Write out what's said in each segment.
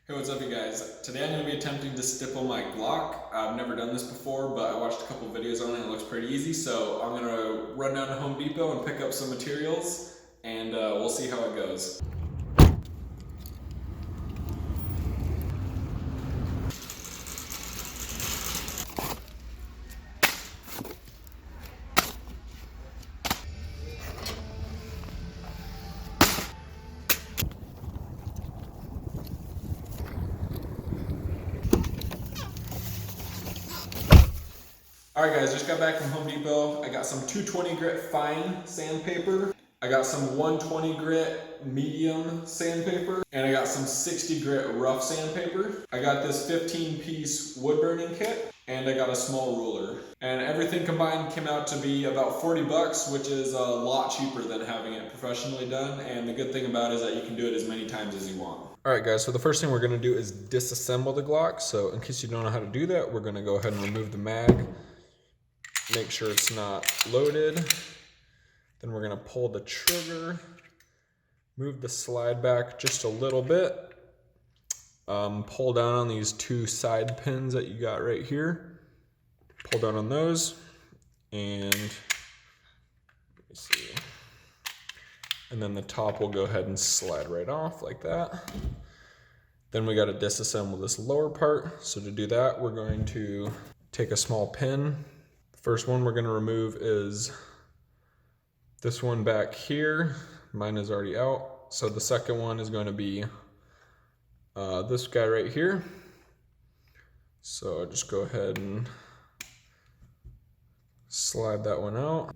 Hey, what's up you guys? Today I'm going to be attempting to stipple my Glock. I've never done this before, but I watched a couple videos on it and it looks pretty easy, so I'm going to run down to Home Depot and pick up some materials, and we'll see how it goes. Alright guys, just got back from Home Depot. I got some 220 grit fine sandpaper. I got some 120 grit medium sandpaper. And I got some 60 grit rough sandpaper. I got this 15-piece wood burning kit. And I got a small ruler. And everything combined came out to be about 40 bucks, which is a lot cheaper than having it professionally done. And the good thing about it is that you can do it as many times as you want. Alright guys, so the first thing we're going to do is disassemble the Glock. So in case you don't know how to do that, we're going to go ahead and remove the mag. Make sure it's not loaded. Then we're gonna pull the trigger, move the slide back just a little bit, pull down on these two side pins that you got right here, pull down on those, and let me see. And then the top will go ahead and slide right off like that. Then we gotta disassemble this lower part. So to do that, we're going to take a small pin. First one we're going to remove is this one back here. Mine is already out. So the second one is going to be this guy right here. So just go ahead and slide that one out.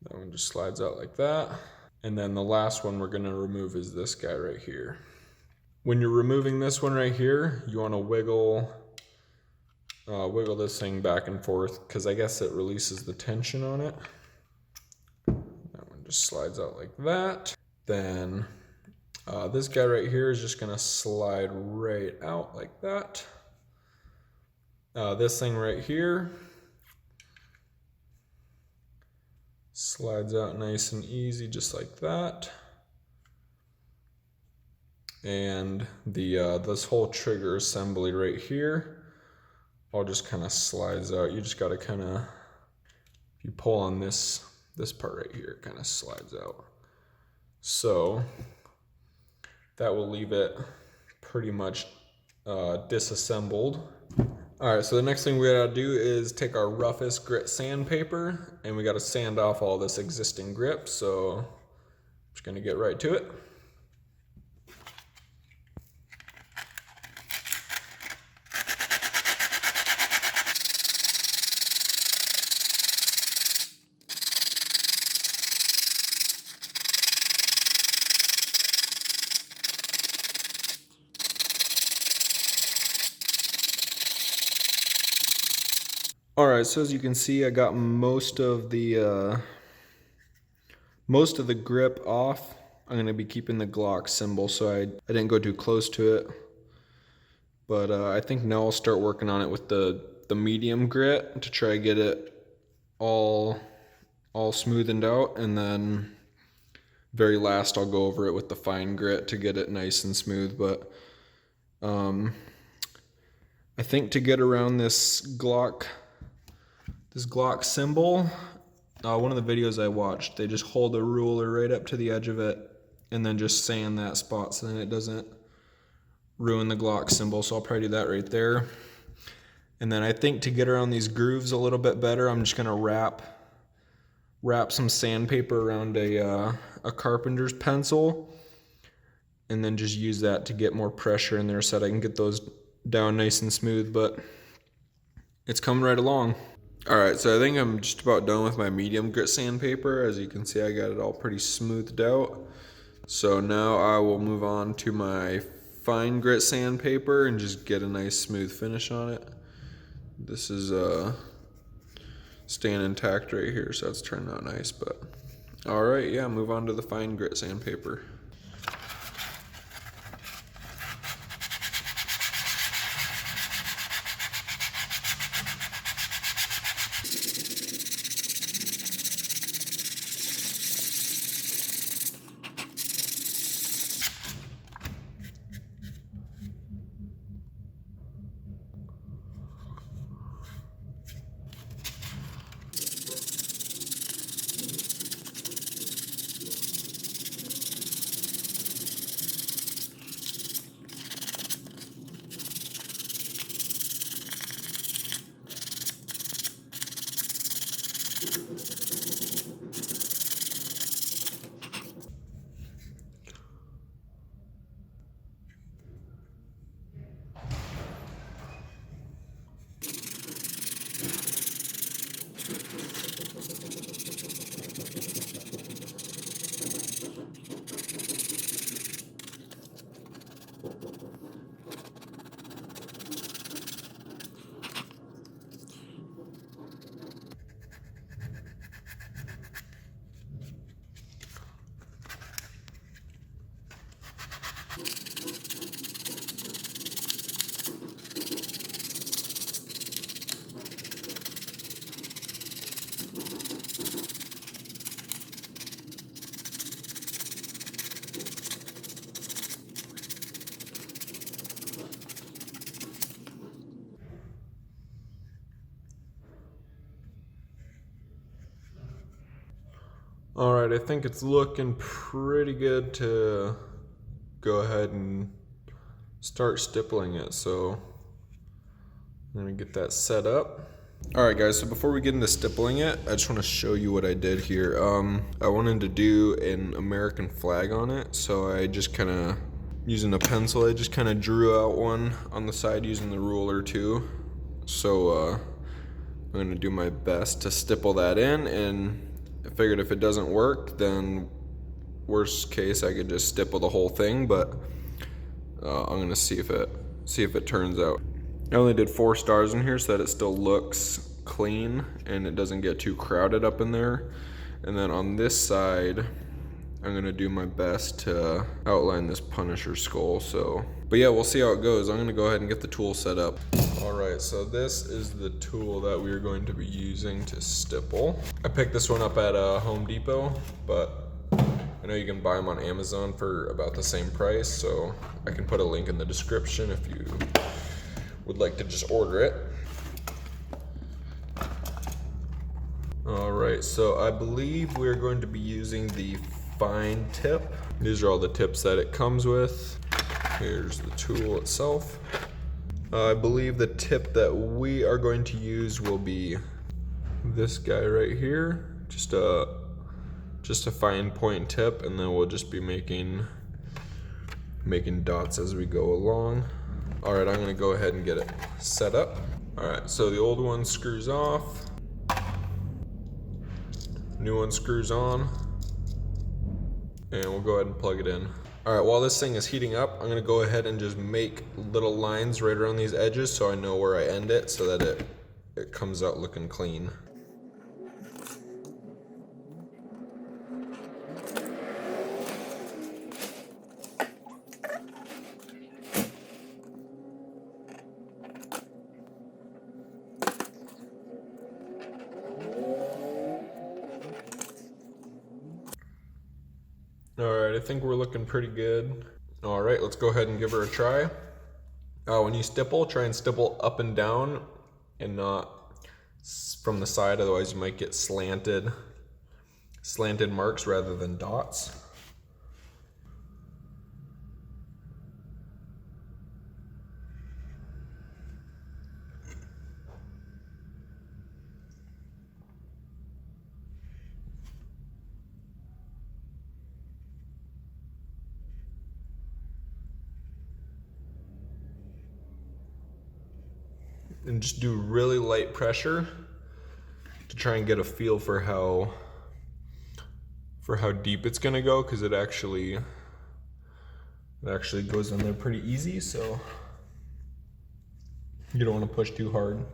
That one just slides out like that. And then the last one we're going to remove is this guy right here. When you're removing this one right here, you want to wiggle this thing back and forth because I guess it releases the tension on it. That one just slides out like that. Then this guy right here is just gonna slide right out like that. This thing right here slides out nice and easy just like that. And this whole trigger assembly right here all just kind of slides out. You just got to kind of, if you pull on this part right here, it kind of slides out. So that will leave it pretty much disassembled. All right, so the next thing we gotta do is take our roughest grit sandpaper and we gotta sand off all this existing grip. So I'm just gonna get right to it. Alright, so as you can see, I got most of the grip off. I'm going to be keeping the Glock symbol, so I didn't go too close to it. But I think now I'll start working on it with the medium grit to try to get it all smoothened out, and then very last I'll go over it with the fine grit to get it nice and smooth. But I think to get around this Glock symbol, one of the videos I watched, they just hold a ruler right up to the edge of it and then just sand that spot so then it doesn't ruin the Glock symbol. So I'll probably do that right there. And then I think to get around these grooves a little bit better, I'm just gonna wrap some sandpaper around a carpenter's pencil and then just use that to get more pressure in there so that I can get those down nice and smooth. But it's coming right along. Alright, so I think I'm just about done with my medium grit sandpaper. As you can see, I got it all pretty smoothed out. So now I will move on to my fine grit sandpaper and just get a nice smooth finish on it. This is staying intact right here, so that's turned out nice. But alright, yeah, move on to the fine grit sandpaper. All right, I think it's looking pretty good to go ahead and start stippling it. So I'm gonna get that set up. All right, guys, so before we get into stippling it, I just want to show you what I did here. I wanted to do an American flag on it, so I just kind of, using a pencil, I just kind of drew out one on the side using the ruler too. So I'm gonna do my best to stipple that in, and I figured if it doesn't work, then worst case I could just stipple the whole thing, but I'm gonna see if it turns out. I only did 4 stars in here so that it still looks clean and it doesn't get too crowded up in there. And then on this side, I'm gonna do my best to outline this Punisher skull. So, but yeah, we'll see how it goes. I'm gonna go ahead and get the tool set up. All right, so this is the tool that we're going to be using to stipple. I picked this one up at Home Depot, but I know you can buy them on Amazon for about the same price, so I can put a link in the description if you would like to just order it. All right, so I believe we're going to be using the fine tip. These are all the tips that it comes with. Here's the tool itself. I believe the tip that we are going to use will be this guy right here. Just a fine point tip, and then we'll just be making dots as we go along. All right, I'm gonna go ahead and get it set up. All right, so the old one screws off. New one screws on. And we'll go ahead and plug it in. All right, while this thing is heating up, I'm gonna go ahead and just make little lines right around these edges so I know where I end it so that it comes out looking clean. All right, I think we're looking pretty good. All right, let's go ahead and give her a try. When you stipple, try and stipple up and down and not from the side, otherwise you might get slanted marks rather than dots. And just do really light pressure to try and get a feel for how deep it's gonna go, because it actually goes in there pretty easy, so you don't want to push too hard.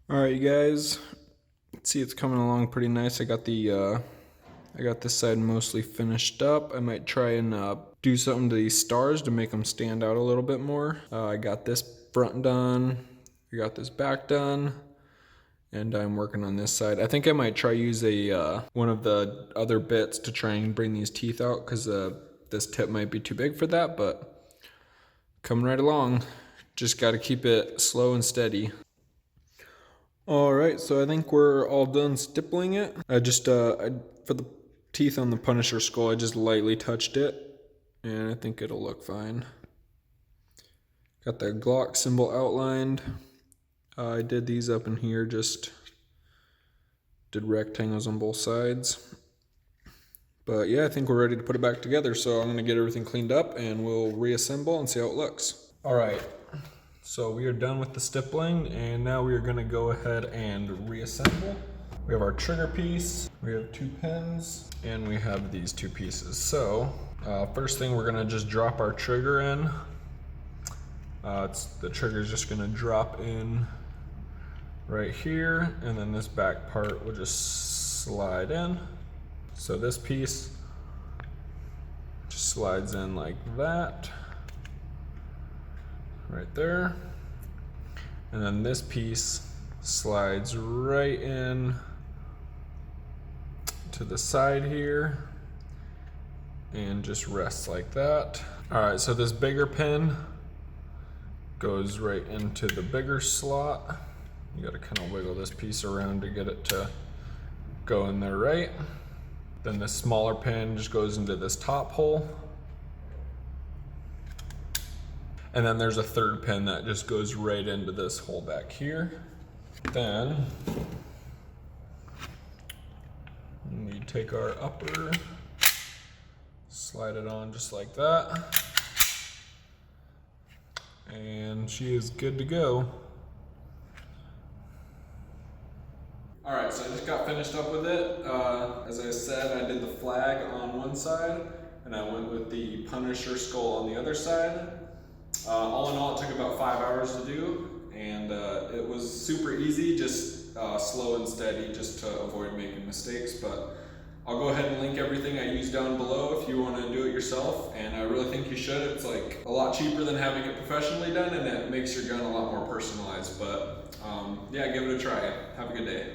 All right, you guys. See, it's coming along pretty nice. I got this side mostly finished up. I might try and do something to these stars to make them stand out a little bit more. I got this front done. I got this back done. And I'm working on this side. I think I might try use one of the other bits to try and bring these teeth out, because this tip might be too big for that, but coming right along. Just got to keep it slow and steady. All right, so I think we're all done stippling it. For the teeth on the Punisher skull, I just lightly touched it, and I think it'll look fine. Got the Glock symbol outlined. I did these up in here, just did rectangles on both sides. But yeah, I think we're ready to put it back together, so I'm gonna get everything cleaned up and we'll reassemble and see how it looks. All right. So we are done with the stippling, and now we are going to go ahead and reassemble. We have our trigger piece, we have 2 pins, and we have these 2 pieces. So first thing, we're going to just drop our trigger in. The trigger is just going to drop in right here, and then this back part will just slide in. So this piece just slides in like that. Right there, and then this piece slides right in to the side here and just rests like that. All right, so this bigger pin goes right into the bigger slot. You got to kind of wiggle this piece around to get it to go in there right. Then the smaller pin just goes into this top hole. And then there's a third pin that just goes right into this hole back here. Then we take our upper, slide it on just like that, and she is good to go. All right, so I just got finished up with it. As I said, I did the flag on one side, and I went with the Punisher skull on the other side. All in all, it took about 5 hours to do, and it was super easy, just slow and steady, just to avoid making mistakes. But I'll go ahead and link everything I used down below if you want to do it yourself, and I really think you should. It's like a lot cheaper than having it professionally done, and it makes your gun a lot more personalized. But yeah, give it a try. Have a good day.